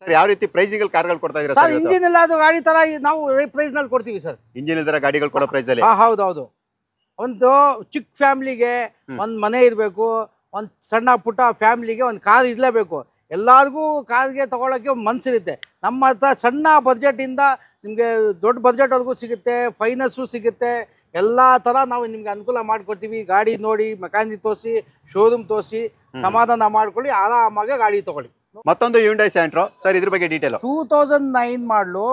Sir ಯಾವ ರೀತಿ pricing ಅಲ್ಲಿ ಕಾರ್ಗಳು ಕೊಡ್ತಾ ಇದ್ದೀರಾ ಸರ್? ಇಂಜಿನ್ ಇಲ್ಲ, ಅದು ಗಾಡಿ ತರ ನಾವು ಪ್ರೈಸ್ ನಲ್ಲಿ ಕೊಡ್ತೀವಿ ಸರ್. ಇಂಜಿನ್ ಇಲ್ದರ ಗಾಡಿಗಳು ಕೊಡೋ ಪ್ರೈಸ್ ಅಲ್ಲಿ? ಹೌದೌದು. ಒಂದು ಚಿಕ್ಕ ಫ್ಯಾಮಿಲಿಗೆ ಒಂದು ಮನೆ ಇರಬೇಕು, ಒಂದು ಸಣ್ಣ ಪುಟ್ಟ ಫ್ಯಾಮಿಲಿಗೆ ಒಂದು ಕಾರ್ ಇರಲೇಬೇಕು. ಎಲ್ಲರಿಗೂ ಕಾರ್ಗೆ ತಗೊಳ್ಳೋಕ್ಕೆ ಮನಸ್ಸಿರುತ್ತೆ. ನಮ್ಮ ಹತ್ರ ಸಣ್ಣ ಬಡ್ಜೆಟಿಂದ ನಿಮಗೆ ದೊಡ್ಡ ಬಡ್ಜೆಟ್ವರೆಗೂ ಸಿಗುತ್ತೆ, ಫೈನಾನ್ಸು ಸಿಗುತ್ತೆ. ಎಲ್ಲ ಥರ ನಾವು ನಿಮ್ಗೆ ಅನುಕೂಲ ಮಾಡಿಕೊಡ್ತೀವಿ. ಗಾಡಿ ನೋಡಿ, ಮೆಕ್ಯಾನಿಕ್ ತೋರಿಸಿ, ಶೋರೂಮ್ ತೋರಿಸಿ, ಸಮಾಧಾನ ಮಾಡ್ಕೊಳ್ಳಿ, ಆರಾಮಾಗಿ ಗಾಡಿ ತಗೊಳ್ಳಿ. ಮತ್ತೊಂದು ಹ್ಯುಂಡೈ ಸ್ಯಾಂಟ್ರೋ ಸರ್, ಇದ್ರ ಬಗ್ಗೆ ಡೀಟೇಲ್. 2009 ಮಾಡಲು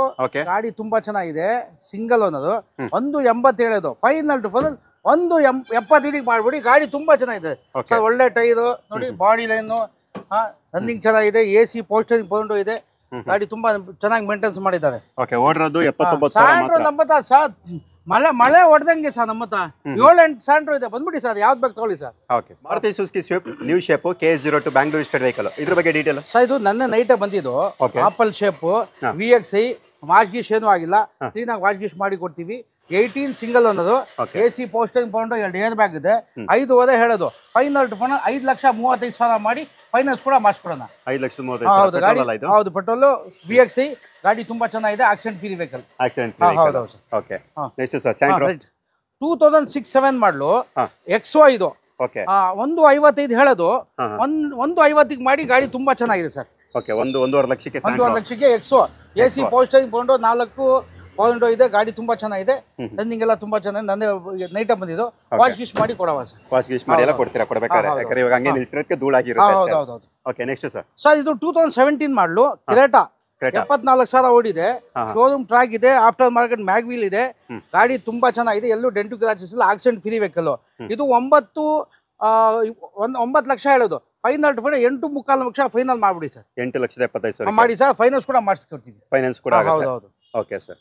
ಗಾಡಿ ತುಂಬಾ ಚೆನ್ನಾಗಿದೆ. ಸಿಂಗಲ್ ಓನರು, 1.80 ಹೇಳೋದು. ಫೈನಲ್ ಟು ಫೈನಲ್ 1.75 ಮಾಡ್ಬಿಡಿ. ಗಾಡಿ ತುಂಬಾ ಚೆನ್ನಾಗಿದೆ ಸರ್. ಒಳ್ಳೆ ಟೈರು ನೋಡಿ, ಬಾಡಿ ಲೈನು ರನ್ನಿಂಗ್ ಚೆನ್ನಾಗಿದೆ. AC ಪೋಸ್ಟರಿಂಗ್ ಪೌಂಡು ಇದೆ. ಗಾಡಿ ತುಂಬಾ ಚೆನ್ನಾಗಿ ಮೇಂಟೆನ್ಸ್ ಮಾಡಿದ್ದಾರೆ. ಸರ್ ಮಳೆ ಹೊಡೆದಂಗೆ ಸರ್. ನಮ್ಮ ಹತ್ರ 7-8 ಸ್ಯಾಂಟ್ರೋ ಇದೆ. ಬಂದ್ಬಿಡಿ ಸರ್, ಯಾವ್ದು ಬೇಕು ತಗೊಳ್ಳಿ sir. Maruti Suzuki Swift new shape KS02 Bangalore listed vehicle, ಇದ್ರ ಬಗ್ಗೆ ಡೀಟೇಲ್ ಸರ್. ಇದು ನನ್ನ ನೈಟೇ ಬಂದಿದ್ದು. ಆಪಲ್ ಶೇಪ್, VXI, ವಾಶ್ ಗೀಶ್ ಏನೂ ಆಗಿಲ್ಲ. ಕ್ಲೀನಾಗಿ ವಾಶ್ ಗೀಶ್ ಮಾಡಿ ಕೊಡ್ತೀವಿ. 18 ಸಿಂಗಲ್ ಅನ್ನೋದು. AC ಪೋಸ್ಟರಿಂಗ್ ಪೌಂಡು, 2 ಏರ್ ಬ್ಯಾಗ್ ಇದೆ. 5.5 ಹೇಳೋದು. ಫೈನಲ್ ಟು ಫೈನಲ್ 5,35,000 ಮಾಡಿ ಫೈನಾನ್ಸ್ ಕೂಡ ಮಾಡಿಸ್ಕೊಡೋಣ. 5,30,000. ಹೌದು ಗಾಡಿ, ಹೌದು ಪೆಟ್ರೋಲು, VXI ಗಾಡಿ ತುಂಬಾ ಚೆನ್ನಾಗಿದೆ. Accident free vehicle. ಹೌದು sir. Okay, next sir Santro 2006-7 model XO ಇದು. 1.55 ಹೇಳೋದು. 1.50 ಮಾಡಿ ಗಾಡಿ ತುಂಬಾ ಚೆನ್ನಾಗಿದೆ ಸರ್. ಓಕೆ, 1.5 ಲಕ್ಷಕ್ಕೆ 1.5 ಲಕ್ಷಕ್ಕೆ XO. AC ಪೋಸ್ಟರಿಂಗ್ ಪೌಂಡು, 4 ಪೌಂಡು ಇದೆ. ಗಾಡಿ ತುಂಬಾ ಚೆನ್ನಾಗಿದೆ. ರನ್ನಿಂಗ್ ಎಲ್ಲ ತುಂಬಾ ಚೆನ್ನಾಗಿದೆ. ನಂದೇ ನೈಟ್ ಬಂದಿದ್ದು. ವಾಶ್ ಗೀಶ್ ಮಾಡಿ ಕೊಡವ ಸರ್. ವಾಶ್ ಗೀಶ್ ಮಾಡಿ ಎಲ್ಲ ಕೊಡ್ತೀರಾ ಕೊಡಬೇಕಾದ್ರೆ? ಯಾಕಂದ್ರೆ ಇವಾಗ ಹಂಗೆ ನಿಲ್ಸಿರೋದಕ್ಕೆ ಧೂಳಾಗಿರುತ್ತೆ. ಹೌದು. Okay, next sir. ಸರ್ ಇದು 2017 ಮಾಡಲು ಕ್ರೆಟಾ. 74,000 ಓಡಿದೆ. ಶೋರೂಮ್ ಟ್ರ್ಯಾಕ್ ಇದೆ. ಆಫ್ಟರ್ ಮಾರ್ಕೆಟ್ ಮ್ಯಾಗ್ ವೀಲ್ ಇದೆ. ಗಾಡಿ ತುಂಬಾ ಚೆನ್ನಾಗಿದೆ. ಎಲ್ಲೂ ಡೆಂಟು ಕ್ರಾಚಸ್ ಇಲ್ಲ. Accident free vehicle. ಇದು 9 ಲಕ್ಷ ಹೇಳೋದು. ಫೈನಲ್ 8.25 ಲಕ್ಷ ಫೈನಲ್ ಮಾಡ್ಬಿಡಿ ಸರ್. 8,75,000 ಮಾಡಿ ಸರ್. ಫೈನಾನ್ಸ್ ಕೂಡ ಮಾಡಿಸ್ಕೊಡ್ತೀವಿ. ಫೈನಾನ್ಸ್ ಕೂಡ ಆಗುತ್ತೆ. ಹೌದು. Okay sir.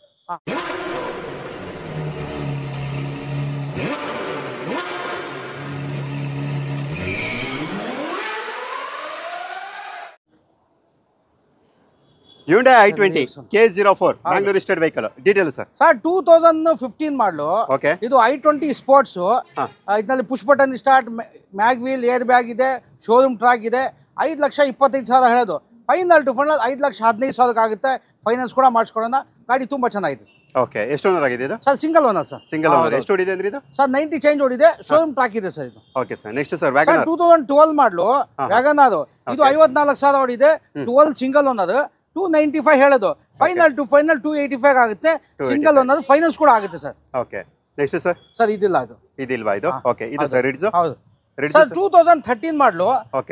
Hyundai i20 KS04 Bangalore listed vehicle, detail sir. Sir 2015 ಮಾಡಲು. ಇದು i20 ಸ್ಪೋರ್ಟ್ಸ್. ಇದರಲ್ಲಿ push button start, mag wheel, air bag ಇದೆ. ಶೋರೂಮ್ ಟ್ರ್ಯಾಕ್ ಇದೆ. 5,25,000 ಹೇಳೋದು. ಫೈನಲ್ ಟು ಫೈನಲ್ 5,15,000 ಆಗುತ್ತೆ. ಫೈನಾನ್ಸ್ ಕೂಡ ಮಾಡಿಸ್ಕೊಡೋಣ. ಗಾಡಿ ತುಂಬಾ ಚೆನ್ನಾಗಿದೆ ಸರ್. ಓಕೆ, ಎಷ್ಟು ಓನರ್ ಆಗಿದೆ ಇದು? Sir single owner sir. Single owner. ಎಷ್ಟು ಓಡಿದೆ ಅಂದ್ರೆ ಇದು? ಸರ್ 90 ಚೇಂಜ್ ಓಡಿದೆ. ಶೋರೂಮ್ ಟ್ರ್ಯಾಕ್ ಇದೆ ಸರ್ ಇದು. Okay sir. Next sir WagonR 2012 ಮಾಡಲು. ವ್ಯಾಗನರ್ ಇದು 54,000 ಓಡಿದೆ. 12 ಸಿಂಗಲ್ ಓನರ್. 295 ಹೇಳೋದು. ಫೈನಲ್ ಟು ಫೈನಲ್ 285 ಆಗುತ್ತೆ. Single owner. ಫೈನಾನ್ಸ್ ಕೂಡ ಆಗುತ್ತೆ sir. Okay, next sir. Sir ಇದಿಲ್ಲ, ಇದು ಇದಿಲ್ವಾ ಇದು? ಓಕೆ, ಇದು ಸರ್ ರಿಡ್ಸ್. ಹೌದು ಸರ್. 2013 ಮಾಡಲು.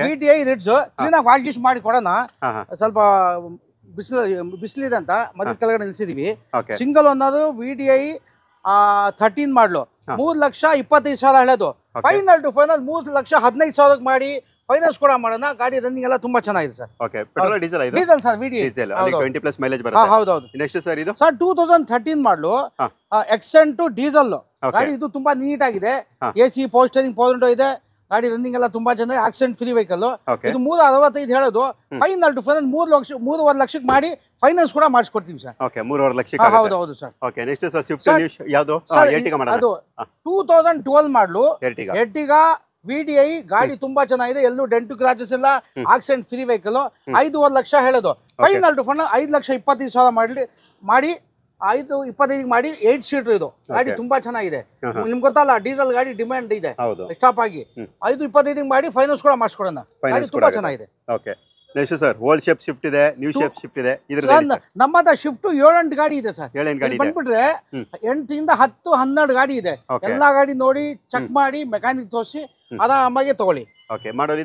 VTI ರಿಡ್ಸ್. ಕ್ಲೀನಾಗಿ ವಾಶ್ ಗೀಶ್ ಮಾಡಿ ಕೊಡೋಣ. ಸ್ವಲ್ಪ ಬಿಸಿಲಿದೆ ಅಂತ ಮಧ್ಯ ಕೆಳಗಡೆ ನಿಲ್ಸಿದೀವಿ. Single owner. VTI 13 ಮಾಡಲು. 3,25,000 ಹೇಳೋದು. ಫೈನಲ್ ಟು ಫೈನಲ್ 3,15,000 ಮಾಡಿ ಫೈನಾನ್ಸ್ ಕೂಡ ಮಾಡೋಣ. ಗಾಡಿ ರನ್ನಿಂಗ್ ಎಲ್ಲ ತುಂಬಾ ಚೆನ್ನಾಗಿದೆ ಸರ್. ಓಕೆ, ಪೆಟ್ರೋಲ್ ಡೀಸೆಲ್ ಇದು? Diesel sir. VTI diesel. 20+ mileage ಬರುತ್ತೆ. ಹೌದು. ನೆಕ್ಸ್ಟ್ ಸರ್ ಇದು ಸರ್ 2013 ಮಾಡಲು. Accent ಡೀಸೆಲ್ ಗಾಡಿ. ಇದು ತುಂಬಾ ನೀಟ್ ಆಗಿದೆ. AC ಪೋಸ್ಟರಿಂಗ್ ಪೌಂಡು ಇದೆ. ಗಾಡಿ ರನ್ನಿಂಗ್ ಎಲ್ಲ ತುಂಬಾ ಚೆನ್ನಾಗಿದೆ. Accident free vehicle. ಇದು 365 ಹೇಳೋದು. ಫೈನಲ್ ಟು ಫೈನಲ್ 3.5 ಲಕ್ಷಕ್ಕೆ ಮಾಡಿ ಫೈನಾನ್ಸ್ ಕೂಡ ಮಾಡಿಸ್ಕೊಡ್ತೀವಿ ಸರ್. ಓಕೆ, 3.5 ಲಕ್ಷಕ್ಕೆ. ಹೌದು sir. Okay, next sir Swift ಯಾವುದು? ಎರ್ಟಿಗಾ ಮಾಡೋಣ. ಅದು 2012 ಮಾಡಲು. ಎರ್ಟಿಗಾ VTI ಗಾಡಿ ತುಂಬಾ ಚೆನ್ನಾಗಿದೆ. ಎಲ್ಲೂ ಡೆಂಟು ಕ್ರಾಚಸ್ ಇಲ್ಲ. Accident free vehicle. 5.5 ಲಕ್ಷ ಹೇಳೋದು. ಫೈನಲ್ ಟು ಫೈನಲ್ 5,25,000 ಮಾಡಿ 5,25 ಮಾಡಿ 8 ಸೀಟರ್ ಇದು. ಗಾಡಿ ತುಂಬಾ ಚೆನ್ನಾಗಿದೆ. ನಿಮ್ಗೆ ಗೊತ್ತಲ್ಲ, ಡೀಸೆಲ್ ಗಾಡಿ ಡಿಮ್ಯಾಂಡ್ ಇದೆ. ಸ್ಟಾಪ್ ಆಗಿ 5,25 ಮಾಡಿ ಫೈನಾನ್ಸ್ ಕೂಡ ಮಾಡಿಸ್ಕೊಡೋಣ. ಗಾಡಿ ತುಂಬಾ ಚೆನ್ನಾಗಿದೆ. Okay, next sir old shape shift ಇದೆ, ನ್ಯೂ ಶೇಪ್ ಶಿಫ್ಟ್ ಇದೆ. ನಮ್ಮ ಹತ್ರ ಶಿಫ್ಟ್ 7-8 ಗಾಡಿ ಇದೆ ಸರ್. 7-8 ಗಾಡಿ ಬಂದ್ಬಿಟ್ರೆ 8 10 12 ಗಾಡಿ ಇದೆ. ಎಲ್ಲಾ ಗಾಡಿ ನೋಡಿ ಚೆಕ್ ಮಾಡಿ ಮೆಕ್ಯಾನಿಕ್ ತೋರಿಸಿ ಆರಾಮಾಗಿ ತಗೊಳ್ಳಿ.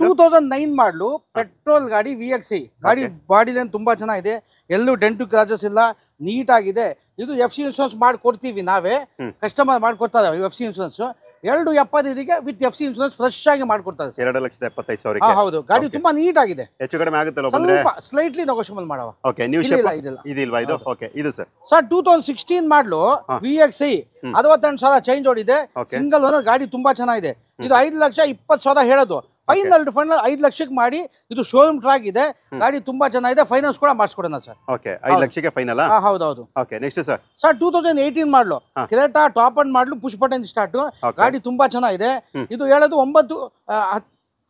2009 ಮಾಡಲು. ಪೆಟ್ರೋಲ್ ಗಾಡಿ. VXI ಗಾಡಿ. ಬಾಡಿ ಲೈನ್ ತುಂಬಾ ಚೆನ್ನಾಗಿದೆ. ಎಲ್ಲೂ ಡೆಂಟು ಕ್ರಾಚಸ್ ಇಲ್ಲ. ನೀಟ್ ಆಗಿದೆ. ಇದು FC ಇನ್ಶೂರೆನ್ಸ್ ಮಾಡ್ಕೊಡ್ತೀವಿ ನಾವೇ. ಕಸ್ಟಮರ್ ಮಾಡ್ಕೊಡ್ತಾರೆ FC insurance. 2.75 with FC insurance fresh ಆಗಿ ಮಾಡ್ಕೊಡ್ತಾರೆ. 2,75,000. ಹೌದು. ಗಾಡಿ ತುಂಬಾ ನೀಟ್ ಆಗಿದೆ. ಹೆಚ್ಚು ಕಡಿಮೆ ಆಗುತ್ತಲ್ಲ? ಸ್ವಲ್ಪ ಸ್ಲೈಟ್ಲಿ ನೆಗೋಷಿಯಬಲ್ ಮಾಡವ. ಓಕೆ, ನ್ಯೂ ಶೇಪ್ ಇದಿಲ್ವಾ ಇದು? ಓಕೆ, ಇದು ಸರ್. ಸರ್ 2016 ಮಾಡಲು. VXI 68,000 ಚೇಂಜ್ ಓಡಿದೆ. Single owner. ಗಾಡಿ ತುಂಬಾ ಚೆನ್ನಾಗಿದೆ. ಇದು 5,20,000 ಹೇಳೋದು. ಫೈನಲ್ ಟು ಫೈನಲ್ 5 ಲಕ್ಷಕ್ಕೆ ಮಾಡಿ. ಇದು ಶೋರೂಮ್ ಟ್ರ್ಯಾಕ್ ಇದೆ. ಗಾಡಿ ತುಂಬಾ ಚೆನ್ನಾಗಿದೆ. ಫೈನಾನ್ಸ್ ಕೂಡ ಮಾಡಿಸ್ಕೊಡೋಣ ಸರ್. ಓಕೆ, 5 ಲಕ್ಷಕ್ಕೆ ಫೈನಲ್. ಹೌದು. Okay, next sir. ಸರ್ 2018 ಮಾಡಲು. ಕ್ರೆಟಾ ಟಾಪ್ ಅಂಡ್ ಮಾಡಲು. Push button start. ಗಾಡಿ ತುಂಬಾ ಚೆನ್ನಾಗಿದೆ. ಇದು ಹೇಳೋದು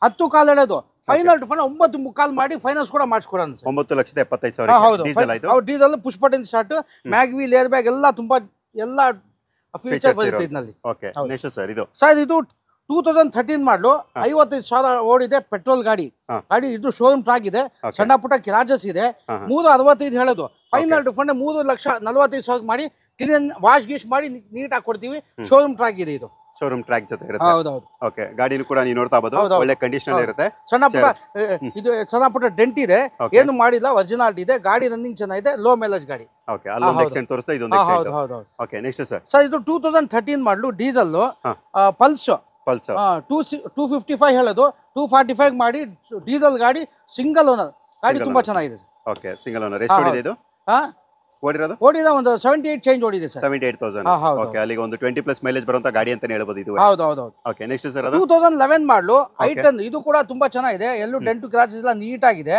10 ಕಾಲ್ ಹೇಳೋದು. ಫೈನಲ್ ಟು ಫೈನಲ್ 9.25 ಮಾಡಿ ಫೈನಾನ್ಸ್ ಕೂಡ ಮಾಡಿಸ್ಕೊಡೋಣ ಸರ್. 9,75,000 ಹೌದು ಡೀಸೆಲ್ ಆಯ್ತು. ಹೌದು diesel push button start, mag wheel air bag ಎಲ್ಲ ತುಂಬಾ ಎಲ್ಲ ಫೀಚರ್ ಬರುತ್ತೆ ಇದರಲ್ಲಿ. ಓಕೆ ನೆಕ್ಸ್ಟ್ ಸರ್ ಇದು ಸರ್ ಇದು 2013 ಮಾಡಲು 55,000 ಓಡಿದೆ ಪೆಟ್ರೋಲ್ ಗಾಡಿ. ಇದು ಶೋರೂಮ್ ಟ್ರಾಕ್ ಇದೆ, ಸಣ್ಣ ಪುಟ್ಟ ಕ್ರಾಚಸ್ ಇದೆ. 365 ಹೇಳೋದು ಫೈನಲ್ ಟು ಫೈನಲ್ 3,45,000 ಮಾಡಿ ಕ್ಲೀನ್ ವಾಶ್ ಗೀಶ್ ಮಾಡಿ ನೀಟಾಗಿ ಕೊಡ್ತೀವಿ. ಶೋರೂಮ್ ಟ್ರಾಕ್ ಇದೆ ಇದು. ಶೋರೂಮ್ ಟ್ರ್ಯಾಕ್ ಜೊತೆ ಇರುತ್ತೆ. ಹೌದೌದು. ಓಕೆ ಗಾಡಿನೂ ಕೂಡ ನೀವು ನೋಡ್ತಾ ಇರಬಹುದು, ಒಳ್ಳೆ ಕಂಡೀಷನ್ ಇರುತ್ತೆ. ಸಣ್ಣ ಪುಟ್ಟ ಇದು ಸಣ್ಣ ಪುಟ್ಟ ಡೆಂಟ್ ಇದೆ, ಏನು ಮಾಡಿಲ್ಲ, ಒರಿಜಿನಾಲಿಟಿ ಇದೆ. ಗಾಡಿ ರನ್ನಿಂಗ್ ಚೆನ್ನಾಗಿದೆ, ಲೋ ಮೈಲೇಜ್ ಗಾಡಿ. ಓಕೆ ಅಲ್ಲೊಂದು ಎಕ್ಸೆಂಟ್ ತೋರಿಸ್ತಾ ಇದೊಂದು ಎಕ್ಸೆಂಟ್. ಹೌದು. Okay next sir. ಸರ್ ಇದು 2013 ಮಾಡಲು ಡೀಸೆಲ್ ಪಲ್ಸ್ 255 ಹೇಳೋದು 245 ಮಾಡಿ ಡೀಸೆಲ್ ಗಾಡಿ, ಸಿಂಗಲ್ ಓನರ್ ಗಾಡಿ ತುಂಬಾ ಚೆನ್ನಾಗಿದೆ ಸರ್. Okay single owner. ಎಷ್ಟು ಓಡಿದೆ ಇದು? ಓಡಿದ ಒಂದು 78 ಚೇಂಜ್ ಓಡಿದೆ ಸರ್. 78,000. ಓಕೆ ಅಲ್ಲಿಗೆ ಒಂದು 20+ ಮೈಲೇಜ್ ಬರುವಂತ ಗಾಡಿ ಅಂತಾನೆ ಹೇಳ್ಬೋದು ಇದು. ಹೌದು. ಓಕೆ ನೆಕ್ಸ್ಟ್ ಸರ್ ಅದು 2011 ಮಾಡಲು ಐಟನ್. ಇದು ಕೂಡ ತುಂಬಾ ಚೆನ್ನಾಗಿದೆ, ಎಲ್ಲೂ ಡೆಂಟು ಕ್ರಾಚಸ್ ಎಲ್ಲ ನೀಟ್ ಆಗಿದೆ.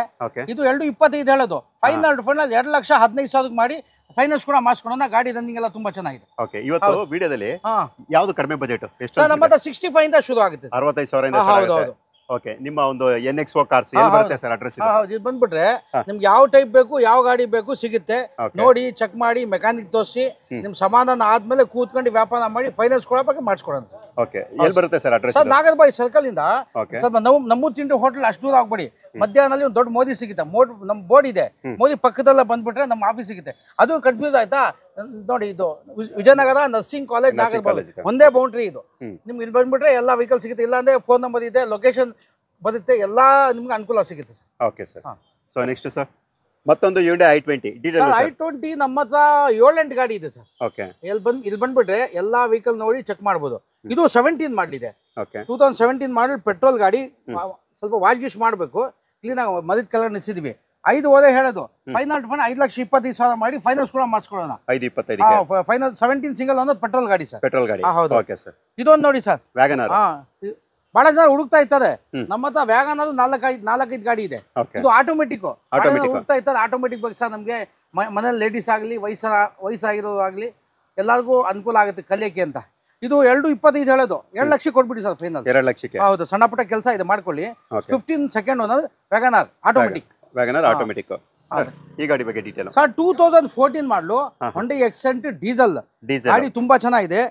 ಇದು 225 ಹೇಳೋದು ಫೈನಲ್ 2,15,000 ಮಾಡಿ ಫೈನಾನ್ಸ್ ಕೂಡ ಮಾಡಿಸ್ಕೊಳ್ಳೋಣ. ಗಾಡಿ ರನ್ನಿಂಗ್ ಎಲ್ಲ ತುಂಬಾ ಚೆನ್ನಾಗಿದೆ. ಓಕೆ ಇವತ್ತು ವಿಡಿಯೋದಲ್ಲಿ ಯಾವುದು ಕಡಿಮೆ ಬಜೆಟ್ ಎಷ್ಟು? ಸರ್ ನಮ್ಮ ಹತ್ರ 65 ಇಂದ ಶುರು ಆಗುತ್ತೆ. 65,000 ಹೌದು. ಓಕೆ ನಿಮ್ಮ ಒಂದು NXO ಕಾರ್ಸ್ ಏನು ಬರುತ್ತೆ ಸರ್ ಅಡ್ರೆಸ್? ಇದು ಬಂದ್ಬಿಟ್ರೆ ನಿಮ್ಗೆ ಯಾವ ಟೈಪ್ ಬೇಕು, ಯಾವ ಗಾಡಿ ಬೇಕು ಸಿಗುತ್ತೆ. ನೋಡಿ ಚೆಕ್ ಮಾಡಿ ಮೆಕ್ಯಾನಿಕ್ ತೋರಿಸಿ ನಿಮ್ ಸಮಾಧಾನ ಆದ್ಮೇಲೆ ಕೂತ್ಕೊಂಡು ವ್ಯಾಪಾರ ಮಾಡಿ ಫೈನಾನ್ಸ್ ಕೊಡಬೇಕು ಮಾಡಿಸ್ಕೊಡೋಣ. ಓಕೆ ಎಲ್ಲಿ ಬರುತ್ತೆ ಸರ್ ಅಡ್ರೆಸ್? ಸರ್ ನಾಗರಬಾಯಿ ಸರ್ಕಲ್ ಇಂದ ಸ್ವಲ್ಪ ನಮ್ಮೂರ್ ತಿಂಡಿ ಹೋಟೆಲ್ ಅಷ್ಟು ದೂರ ಆಗ್ಬೇಡಿ. ಮಧ್ಯಾಹ್ನದಲ್ಲಿ ಒಂದು ದೊಡ್ಡ ಮೋದಿ ಸಿಗುತ್ತೆ, ನಮ್ ಬೋರ್ಡ್ ಇದೆ, ಮೋದಿ ಪಕ್ಕದಲ್ಲ ಬಂದ್ಬಿಟ್ರೆ ನಮ್ಮ ಆಫೀಸ್ ಸಿಗುತ್ತೆ. ಅದು ಕನ್ಫ್ಯೂಸ್ ಆಯ್ತಾ? ನೋಡಿ ಇದು ವಿಜಯನಗರ ನರ್ಸಿಂಗ್ ಕಾಲೇಜ್ ನಾಗರಬಾವಿ ಒಂದೇ ಬೌಂಡ್ರಿ ಇದು. ನಿಮ್ಗೆ ಇಲ್ಲಿ ಬಂದ್ಬಿಟ್ರೆ ಎಲ್ಲ ವೆಹಿಕಲ್ ಸಿಗುತ್ತೆ. ಇಲ್ಲಾಂದ್ರೆ ಫೋನ್ ನಂಬರ್ ಇದೆ, ಲೊಕೇಶನ್ ಬರುತ್ತೆ, ಎಲ್ಲ ನಿಮ್ಗೆ ಅನುಕೂಲ ಸಿಗುತ್ತೆ sir. Okay sir. So next sir ಮತ್ತೊಂದು Hyundai i20 ಡೀಟೇಲ್. i20 ನಮ್ಮ ಹತ್ರ 7-8 ಗಾಡಿ ಇದೆ ಸರ್. ಓಕೆ ಇಲ್ಲಿ ಬಂದ್ಬಿಟ್ರೆ ಎಲ್ಲಾ ವೆಹಿಕಲ್ ನೋಡಿ ಚೆಕ್ ಮಾಡ್ಬೋದು. ಇದು 17 ಮಾಡಲಿದೆ. ಓಕೆ 2017 ಮಾಡಲ್ ಪೆಟ್ರೋಲ್ ಗಾಡಿ. ಸ್ವಲ್ಪ ವಾಶ್ ಗೀಶ್ ಮಾಡಬೇಕು, ಕ್ಲೀನ್ ಆಗಿ ಮದಿದ ಕಲರ್ ನಿಲ್ಸಿದ್ವಿ. 5 ಹೇಳೋದು ಫೈನಲ್ 5,25,000 ಮಾಡಿ ಫೈನಾನ್ಸ್ ಕೂಡ ಮಾಡಿಸ್ಕೊಳ್ಳೋಣ. 5,25 ಫೈನಲ್ 17 ಸಿಂಗಲ್ ಅನ್ನೋದು ಪೆಟ್ರೋಲ್ ಗಾಡಿ ಸರ್. ಪೆಟ್ರೋಲ್ ಗಾಡಿ. ಹೌದು. Okay sir. ಇದೊಂದು ನೋಡಿ ಸರ್ ವ್ಯಾಗನರ್. ಬಹಳ ಜನ ಹುಡುಕ್ತಾ ಇರ್ತಾರೆ. ನಮ್ಮ ಹತ್ರ ವ್ಯಾಗನರ್ 4-5 ಗಾಡಿ ಇದೆ. ಇದು ಆಟೋಮೆಟಿಕ್ ಹುಡುಕ್ತಾ ಇರ್ತಾರೆ. ಆಟೋಮೆಟಿಕ್ ಬಗ್ಗೆ ಸರ್ ನಮ್ಗೆ ಮನೇಲಿ ಲೇಡೀಸ್ ಆಗ್ಲಿ ವಯಸ್ಸಾಗಿರೋರು ಆಗ್ಲಿ ಎಲ್ಲರಿಗೂ ಅನುಕೂಲ ಆಗುತ್ತೆ ಕಲಿಯಕ್ಕೆ ಅಂತ. ಇದು 2.25 ಹೇಳೋದು 2 ಲಕ್ಷ ಕೊಟ್ಬಿಡಿ ಸರ್ ಫೈನಲ್. 2 ಲಕ್ಷಕ್ಕೆ. ಹೌದು ಸಣ್ಣ ಪುಟ್ಟ ಕೆಲಸ ಇದೆ ಮಾಡ್ಕೊಳ್ಳಿ. 15 ಸೆಕೆಂಡ್ ಅನ್ನೋದು ವ್ಯಾಗನರ್ ಆಟೋಮೆಟಿಕ್. ಈ ಗಾಡಿ ಬಗ್ಗೆ ಡೀಟೇಲ್ ಸರ್ 2014 ಮಾಡಲು Hyundai Accent ಡೀಸೆಲ್ ಗಾಡಿ ತುಂಬಾ ಚೆನ್ನಾಗಿದೆ.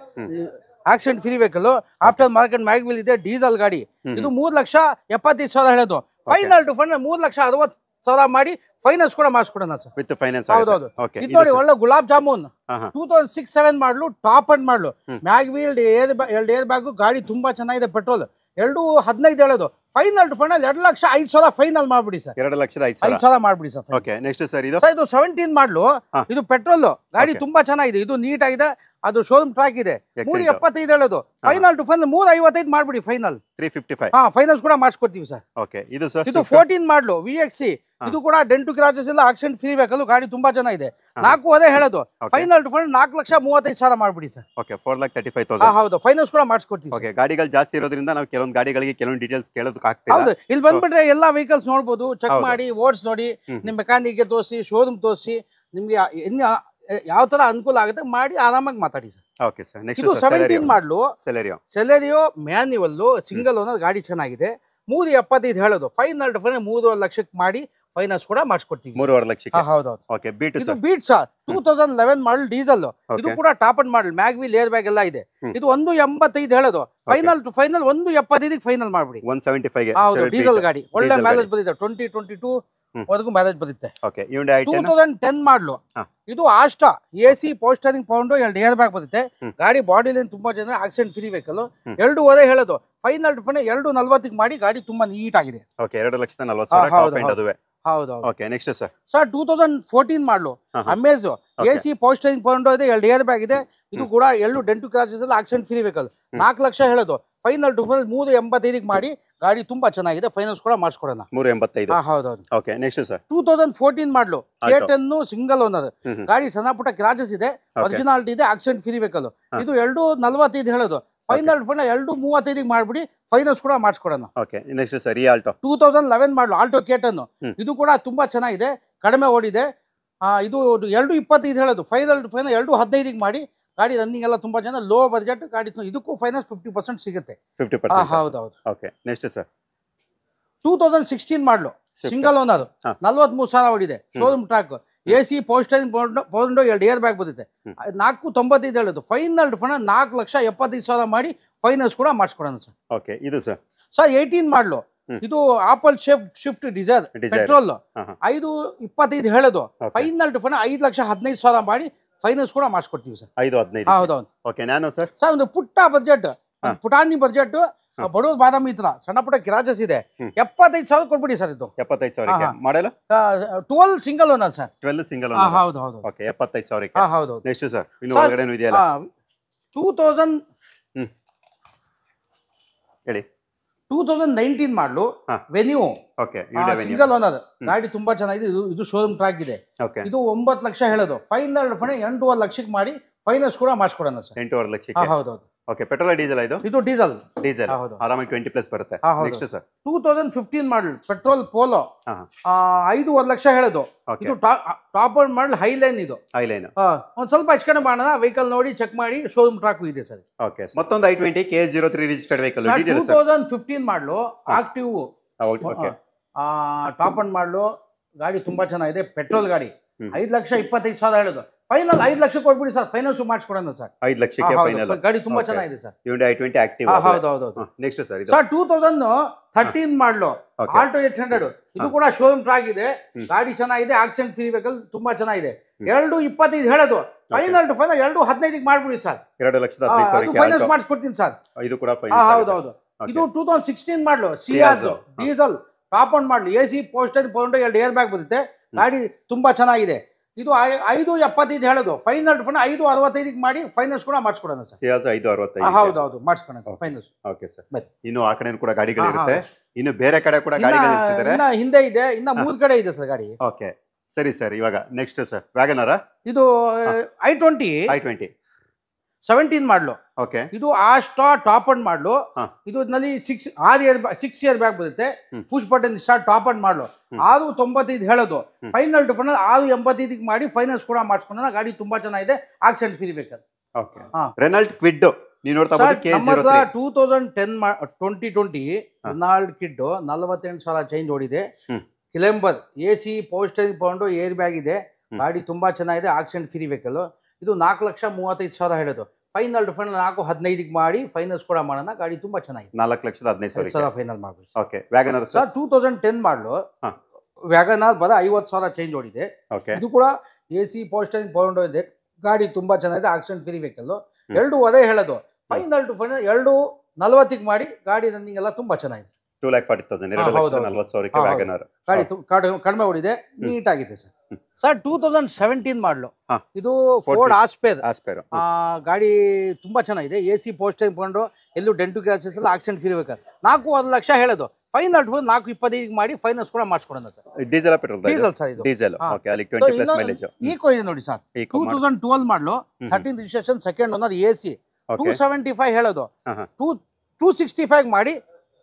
Accident free vehicle, after market mag wheel ಇದೆ, ಡೀಸೆಲ್ ಗಾಡಿ. ಇದು 3,75,000 ಹೇಳೋದು ಫೈನಲ್ ಟು ಫೈನಲ್ 3,60,000 ಮಾಡಿ ಫೈನಾನ್ಸ್ ಕೂಡ ಮಾಡಿಸ್ಕೊಡೋಣ ಸರ್. With finance. ಹೌದೌದು. ಇದು ನೋಡಿ ಒಳ್ಳೆ ಗುಲಾಬ್ ಜಾಮೂನ್ 2006-7 ಮಾಡಲು ಟಾಪ್ ಅಂಡ್ ಮಾಡಲು ಮ್ಯಾಗ್ವೀಲ್ ಏರ್ ಬ್ಯಾಗ್ ಗಾಡಿ ತುಂಬಾ ಚೆನ್ನಾಗಿದೆ. ಪೆಟ್ರೋಲ್ 2.15 ಹೇಳೋದು ಫೈನಲ್ ಟು ಫೈನಲ್ 2,05,000 ಫೈನಲ್ ಮಾಡ್ಬಿಡಿ ಸರ್. 2,05,000 ಮಾಡ್ಬಿಡಿ ಸರ್. ಓಕೆ ನೆಕ್ಸ್ಟ್ ಸರ್ ಇದು 17 ಮಾಡಲು. ಇದು ಪೆಟ್ರೋಲ್ ಗಾಡಿ ತುಂಬಾ ಚೆನ್ನಾಗಿದೆ, ಇದು ನೀಟ್ ಆಗಿದೆ, ಅದು ಶೋರೂಮ್ ಟ್ರ್ಯಾಕ್ ಇದೆ. 3.75 ಹೇಳೋದು ಫೈನಲ್ ಟು ಫೈನಲ್ 3.55 ಮಾಡ್ಬಿಡಿ ಫೈನಲ್. 355 ಫೈನಾನ್ಸ್ ಕೂಡ ಮಾಡಿಸ್ಕೊಡ್ತೀವಿ ಸರ್. ಓಕೆ ಇದು ಸರ್ ಇದು 14 ಮಾಡಲು VXC. ಇದು ಕೂಡ ಡೆಂಟು ಕ್ರಾಚಸ್ ಇಲ್ಲ, ಆಕ್ಸಿಡೆಂಟ್ ಫ್ರೀ ವೆಹಿಕಲ್ ಗಾಡಿ ತುಂಬಾ ಚೆನ್ನಾಗಿದೆ. 4 ಹೇಳೋದು ಫೈನಲ್ ಟು ಫೈನಲ್ 4,35,000 ಮಾಡ್ಬಿಡಿ ಸರ್. ಓಕೆ 4,35,000. ಹೌದು ಫೈನಾನ್ಸ್ ಕೂಡ ಮಾಡಿಸ್ಕೊಡ್ತೀವಿ. ಓಕೆ ಗಾಡಿಗಳು ಜಾಸ್ತಿ ಇರೋದ್ರಿಂದ ನಾವು ಕೆಲವೊಂದು ಗಾಡಿಗಳಿಗೆ ಕೆಲವೊಂದು ಡೀಟೇಲ್ಸ್ ಕೇಳೋದಕ್ಕೆ ಆಗ್ತಿಲ್ಲ. ಹೌದು ಇಲ್ಲಿ ಬಂದ್ಬಿಟ್ರೆ ಎಲ್ಲಾ ವೆಹಿಕಲ್ಸ್ ನೋಡ್ಬೋದು, ಚೆಕ್ ಮಾಡಿ ಓಡಿಸಿ ನೋಡಿ, ನಿಮ್ ಮೆಕ್ಯಾನಿಕ್ ತೋರಿಸಿ, ಶೋರೂಮ್ ತೋರಿಸಿ, ನಿಮ್ಗೆ ಯಾವ ತರ ಅನುಕೂಲ ಆಗುತ್ತೆ ಮಾಡಿ ಆರಾಮಾಗಿ ಮಾತಾಡಿ ಸರ್. Okay sir. ನೆಕ್ಸ್ಟ್ ಇದು 17 ಮಾಡಲು ಸೆಲೆರಿಯೋ ಮ್ಯಾನ್ಯುವಲ್ ಸಿಂಗಲ್ ಓನರ್ ಗಾಡಿ ಚೆನ್ನಾಗಿದೆ. 3.75 ಹೇಳೋದು ಫೈನಲ್ 3.5 ಲಕ್ಷಕ್ಕೆ ಮಾಡಿ ಫೈನಾನ್ಸ್ ಕೂಡ ಮಾಡಿಸ್ಕೊಡ್ತೀವಿ. 3.5 ಲಕ್ಷಕ್ಕೆ. ಹೌದೌದು. ಓಕೆ ಬೀಟ್ ಇದು ಬೀಟ್ ಸರ್ 2011 ಮಾಡಲ್ ಡೀಸೆಲ್. ಇದು ಕೂಡ top and model mag wheel air bag ಎಲ್ಲ ಇದೆ. ಇದು 1.85 ಹೇಳೋದು ಫೈನಲ್ ಟು ಫೈನಲ್ 1.75 ಫೈನಲ್ ಮಾಡ್ಬಿಡಿ. 175 ಹೌದು ಡೀಸೆಲ್ ಗಾಡಿ ಒಳ್ಳೆ ಮೈಲೇಜ್ ಬರುತ್ತೆ. 2022 ವರೆಗೂ ಮೈಲೇಜ್ ಬರುತ್ತೆ. ಓಕೆ Hyundai i10 2010 ಮಾಡಲು. ಇದು Asta AC power steering pound 2 air bag ಬರುತ್ತೆ. ಗಾಡಿ ಬಾಡಿ ಲೈನ್ ತುಂಬಾ ಜನ ಆಕ್ಸಿಡೆಂಟ್ ಫ್ರೀ ವೆಹಿಕಲ್. 2.5 ಹೇಳೋದು ಫೈನಲ್ ಟು ಫೈನಲ್ 2.40 ಮಾಡಿ ಗಾಡಿ ತುಂಬಾ ನೀಟ್ ಆಗಿದೆ. ಓಕೆ 2,40,000 ಟಾಪ್ ಎಂಡ್ ಅದುವೆ. ಹೌದು. Okay next sir 2014 model Amaze AC power steering ಪೌಂಡ್ ಇದೆ, 2 ಏರ್ ಬ್ಯಾಗ್ ಇದೆ. ಇದು ಕೂಡ ಡೆಂಟು ಕ್ರಾಚಸ್ ಎಲ್ಲ ಆಕ್ಸಿಡೆಂಟ್ ಫ್ರೀ ವೆಹಿಕಲ್. 4 ಲಕ್ಷ ಹೇಳೋದು ಫೈನಲ್ ಟು ಫೈನಲ್ 3.85 ಮಾಡಿ ಗಾಡಿ ತುಂಬಾ ಚೆನ್ನಾಗಿದೆ, ಫೈನಾನ್ಸ್ ಕೂಡ ಮಾಡಿಸ್ಕೊಡೋಣ. 3.85. ಹೌದೌದು. ಓಕೆ ನೆಕ್ಸ್ಟ್ ಸರ್ 2014 ಮಾಡಲು K10 ಸಿಂಗಲ್ ಓನರ್ ಗಾಡಿ, ಸಣ್ಣ ಪುಟ್ಟ ಕ್ರಾಚಸ್ ಇದೆ, ಒರಿಜಿನಾಲಿಟಿ ಇದೆ, ಆಕ್ಸಿಡೆಂಟ್ ಫ್ರೀ ವೆಹಿಕಲ್. ಇದು 2.45 ಹೇಳೋದು ಫೈನಲ್ 2.35 ಮಾಡ್ಬಿಡಿ ಫೈನಾನ್ಸ್ ಕೂಡ ಮಾಡಿಸ್ಕೊಡೋಣ. ಓಕೆ ನೆಕ್ಸ್ಟ್ ಸರ್ ಆಲ್ಟೋ 2011 ಮಾಡಲು ಆಲ್ಟೋ K10. ಇದು ಕೂಡ ತುಂಬಾ ಚೆನ್ನಾಗಿದೆ, ಕಡಿಮೆ ಓಡಿದೆ. ಇದು 2.25 ಹೇಳೋದು ಫೈನಲ್ 2.15 ಮಾಡಿ ಗಾಡಿ ರನ್ನಿಂಗ್ ಎಲ್ಲ ತುಂಬಾ ಜನ ಲೋ ಬಜೆಟ್ ಗಾಡಿ. ಇದಕ್ಕೂ ಫೈನಾನ್ಸ್ 50% ಸಿಗುತ್ತೆ. 50%. ಹೌದೌದು. Okay next sir 2016 model, single owner, 43,000 ಹೊಡಿದೆ, ಶೋರೂಮ್ ಟ್ರ್ಯಾಕ್, AC ಪೋಸ್ಟರಿಂಗ್ ಪೌಂಡು 2 ಏರ್ ಬ್ಯಾಗ್ ಬಂದಿದೆ, 495 ಹೇಳೋದು. ಫೈನಲ್ ಫಂಡ್ 4,75,000 ಮಾಡಿ ಫೈನಾನ್ಸ್ ಕೂಡ ಮಾಡಿಸ್ಕೊಡೋಣ ಸರ್. ಓಕೆ, ಇದು ಸರ್ 18 ಮಾಡಲು, ಇದು ಆಪಲ್ ಶಿಫ್ಟ್ ಡಿಸೈರ್ ಪೆಟ್ರೋಲ್, 525 ಹೇಳೋದು. ಫೈನಲ್ ಫಂಡ್ 5,15,000 ಮಾಡಿ ಫೈನಾನ್ಸ್ ಕೂಡ ಮಾಡಿಸ್ಕೊಡ್ತೀವಿ ಸರ್. 5,15. ಹೌದೌದು. ಓಕೆ, ನಾನು ಸರ್ ಒಂದು ಪುಟ್ಟ ಬಜೆಟ್, ಪುಟಾಣಿ ಬಜೆಟ್, ಬಡವ್ರ ಬಾದಾಮಿ ಇತ್ರ ಸಣ್ಣ ಪುಟ್ಟ ಕಿರಾಜಸ್ ಇದೆ, 75,000 ಕೊಟ್ಬಿಡಿ ಸರ್. ಇದು 75,000 ಮಾಡಲ್ಲ, 12 ಸಿಂಗಲ್ ಓನರ್ ಸರ್. 12 ಸಿಂಗಲ್ ಹೌದು ಹೌದು. ಓಕೆ, 75,000. ಹೌದು. ನೆಕ್ಸ್ಟ್ ಸರ್, ಇನ್ನು ಒಳಗಡೆ ಇದೆಯಲ್ಲ 2000 ಹೇಳಿ. 2019 ಮಾಡಲು ವೆನ್ಯೂ, ಓಕೆ, ಸಿಂಗಲ್ ಓನರ್, ಗಾಡಿ ತುಂಬಾ ಚೆನ್ನಾಗಿದೆ. ಇದು ಶೋರೂಮ್ ಟ್ರ್ಯಾಕ್ ಇದೆ. ಇದು 9 ಲಕ್ಷ ಹೇಳೋದು. ಫೈನಲ್ ಫಂಡ್ 8.5 ಲಕ್ಷಕ್ಕೆ ಮಾಡಿ ಫೈನಾನ್ಸ್ ಕೂಡ ಮಾಡಿಸ್ಕೊಡೋಣ ಸರ್. 8.5 ಲಕ್ಷಕ್ಕೆ. ಹೌದೌದು. ಓಕೆ, ಪೆಟ್ರೋಲ್ ಡೀಸೆಲ್ ಇದು ಡೀಸೆಲ್ ಆರಾಮಾಗಿ 20+ ಬರುತ್ತೆ. ನೆಕ್ಸ್ಟ್ ಸರ್ 2015 ಮಾಡಲ್ ಪೆಟ್ರೋಲ್ ಪೋಲೋ, 5.5 ಲಕ್ಷ ಹೇಳೋದು. ಇದು ಟಾಪ್ ಅಂಡ್ ಮಾಡಲ್ ಹೈಲೈನ್. ಇದು ಹೈಲೈನ್ ಒಂದ್ ಸ್ವಲ್ಪ ಹೆಚ್ಚು ಕಡಿಮೆ ಮಾಡೋಣ, ವೆಹಿಕಲ್ ನೋಡಿ ಚೆಕ್ ಮಾಡಿ, ಶೋರೂಮ್ ಟ್ರ್ಯಾಕ್ ಇದೆ ಸರ್. ಓಕೆ, ಮತ್ತೊಂದು i20 KS03 ರಿಜಿಸ್ಟರ್ಡ್ ವೆಹಿಕಲ್. 2015 ಮಾಡಲು ಆಕ್ಟಿವ್, ಟಾಪ್ ಅಂಡ್ ಮಾಡಲು, ಗಾಡಿ ತುಂಬಾ ಚೆನ್ನಾಗಿದೆ, ಪೆಟ್ರೋಲ್ ಗಾಡಿ, 5,25,000 ಹೇಳೋದು. ಫೈನಲ್ 5 ಲಕ್ಷ ಕೊಟ್ಬಿಡಿ ಸರ್, ಫೈನಾನ್ಸ್ ಮಾಡಿಸ್ಕೊಡೋಣ ಸರ್. 5 ಲಕ್ಷಕ್ಕೆ ಫೈನಲ್. ಗಾಡಿ ತುಂಬಾ ಚೆನ್ನಾಗಿದೆ ಸರ್. Hyundai i20 active. ಹೌದೌದು. ನೆಕ್ಸ್ಟ್ ಸರ್, ಇದು 2013 ಮಾಡಲು ಆಲ್ಟೋ 800, ಇದು ಕೂಡ ಶೋರೂಮ್ ಟ್ರ್ಯಾಕ್ ಇದೆ, ಗಾಡಿ ಚೆನ್ನಾಗಿದೆ, ಆಕ್ಸಿಡೆಂಟ್ ಫ್ರೀ ವೆಹಿಕಲ್, ತುಂಬಾ ಚೆನ್ನಾಗಿದೆ. 2.25 ಹೇಳೋದು. ಫೈನಲ್ 2.15 ಮಾಡ್ಬಿಡಿ ಸರ್. 2,15,000 finance ಮಾಡಿಸ್ಕೊಡ್ತೀನಿ sir. ಇದು ಕೂಡ ಫೈನಾನ್ಸ್. ಹೌದೌದು. ಇದು 2016 ಮಾಡಲು ಸಿಯಾಸ್ ಡೀಸೆಲ್, ಟಾಪ್ ಅಂಡ್ ಮಾಡಲು, AC poster pound 2 air bag ಬರುತ್ತೆ, ಗಾಡಿ ತುಂಬಾ ಚೆನ್ನಾಗಿದೆ. ಇದು 5.75 ಹೇಳೋದು. ಫೈನಲ್ ಫಂಡ್ 5.65 ಮಾಡಿ ಫೈನಾನ್ಸ್ ಕೂಡ ಮಾಡಿಸ್ಕೊಡೋಣ ಸರ್. ಸಿಯಾಸ್ 5.65. ಹೌದೌದು, ಮಾಡಿಸ್ಕೊಡೋಣ ಸರ್ ಫೈನಾನ್ಸ್. ಓಕೆ ಸರ್, ಇನ್ನು ಆ ಕಡೆ ಕೂಡ ಗಾಡಿಗಳಿರುತ್ತೆ, ಇನ್ನು ಬೇರೆ ಕಡೆ ಕೂಡ ಗಾಡಿಗಳು ಇನ್ನ ಹಿಂದೆ ಇದೆ, ಇನ್ನ 3 ಕಡೆ ಇದೆ ಸರ್ ಗಾಡಿ. ಓಕೆ, ಸರಿ ಸರ್. ಇವಾಗ ನೆಕ್ಸ್ಟ್ ಸರ್ ವ್ಯಾಗನರ. ಇದು i20 17 ಮಾಡಲು. ಓಕೆ, ಇದು ಆಸ್ಟಾ ಟಾಪ್ ಅಂಡ್ ಮಾಡಲು. ಇದು ನಲ್ಲಿ 6 ಇಯರ್ ಬ್ಯಾಗ್ ಬರುತ್ತೆ, push button start, top and ಮಾಡಲು, 6.95 ಹೇಳೋದು. ಫೈನಲ್ ಫಂಡ್ 6.85 ಮಾಡಿ ಫೈನಾನ್ಸ್ ಕೂಡ ಮಾಡಿಸ್ಕೊಂಡ, ಗಾಡಿ ತುಂಬಾ ಚೆನ್ನಾಗಿದೆ, accident free vehicle. Okay, Renault Kwid ನೀವು ನೋಡ್ತಾ ಇದ್ದೀರಾ, KS03 2020 ರೆನಾಲ್ಟ್ ಕ್ವಿಡ್ 48,000 ಚೇಂಜ್ ಓಡಿದೆ. ಕ್ಲೆಂಬರ್, AC ಪೋಸ್ಟರಿಂಗ್ ಪೌಂಡು, ಏರ್ ಬ್ಯಾಗ್ ಇದೆ, ಗಾಡಿ ತುಂಬಾ ಚೆನ್ನಾಗಿದೆ, ಆಕ್ಸಿಡೆಂಟ್ ಫ್ರೀ ವೆಹಿಕಲ್. ಇದು 4,35,000 ಹೇಳೋದು. ಫೈನಲ್ ಫಂಡ್ 4.15 ಮಾಡಿ ಫೈನಾನ್ಸ್ ಕೂಡ ಮಾಡೋಣ, ಗಾಡಿ ತುಂಬಾ ಚೆನ್ನಾಗಿದೆ. 4,15,000 ಫೈನಲ್ ಮಾಡ್ಬೋದು. ಓಕೆ, ವ್ಯಾಗನರ್ ಸರ್ 2010 ಮಾಡಲು, ವ್ಯಾಗನರ್ 50,000 ಚೇಂಜ್ ಓಡಿದೆ. ಇದು ಕೂಡ AC ಪೋಸ್ಟರಿಂಗ್ ಪೌಂಡು ಇದೆ, ಗಾಡಿ ತುಂಬಾ ಚೆನ್ನಾಗಿದೆ, ಆಕ್ಸಿಡೆಂಟ್ ಫ್ರೀ ವೆಹಿಕಲ್. 2.5 ಹೇಳೋದು. ಫೈನಲ್ ಫಂಡ್ 2.40 ಮಾಡಿ, ಗಾಡಿ ರನ್ನಿಂಗ್ ಎಲ್ಲ ತುಂಬಾ ಚೆನ್ನಾಗಿದೆ. 2,40,000 2,40,000 ವ್ಯಾಗನರ್ ಗಾಡಿ ಕಡಿಮೆ ಓಡಿದೆ, ನೀಟ್ ಆಗಿದೆ ಸರ್. 2017 ಮಾಡಲು, ಇದು ಫೋರ್ಡ್ ಆಸ್ಪೇರ್, ಗಾಡಿ ತುಂಬಾ ಚೆನ್ನಾಗಿದೆ, AC ಪೋಸ್ಟರಿಂಗ್ ಪೌಂಡು, ಎಲ್ಲೂ ಡೆಂಟು ಕ್ರಾಚಸ್ ಎಲ್ಲ, ಆಕ್ಸಿಡೆಂಟ್ ಫ್ರೀ ವೆಹಿಕಲ್. 4.1 ಲಕ್ಷ ಹೇಳೋದು. ಫೈನಲ್ 4.25 ಮಾಡಿ ಫೈನಾನ್ಸ್ ಕೂಡ ಮಾಡಿಸ್ಕೊಡೋಣ sir. Diesel petrol? Diesel sir ಇದು. ಡೀಸೆಲ್. ಓಕೆ, ಅಲ್ಲಿ 20+ ಮೈಲೇಜ್. ಈಕೋ ಇದೆ ನೋಡಿ ಸರ್, 2012 ಮಾಡಲು, 13 ರಿಜಿಸ್ಟ್ರೇಷನ್, ಸೆಕೆಂಡ್ ಓನರ್, AC, 275 ಹೇಳೋದು. 265 ಮಾಡಿ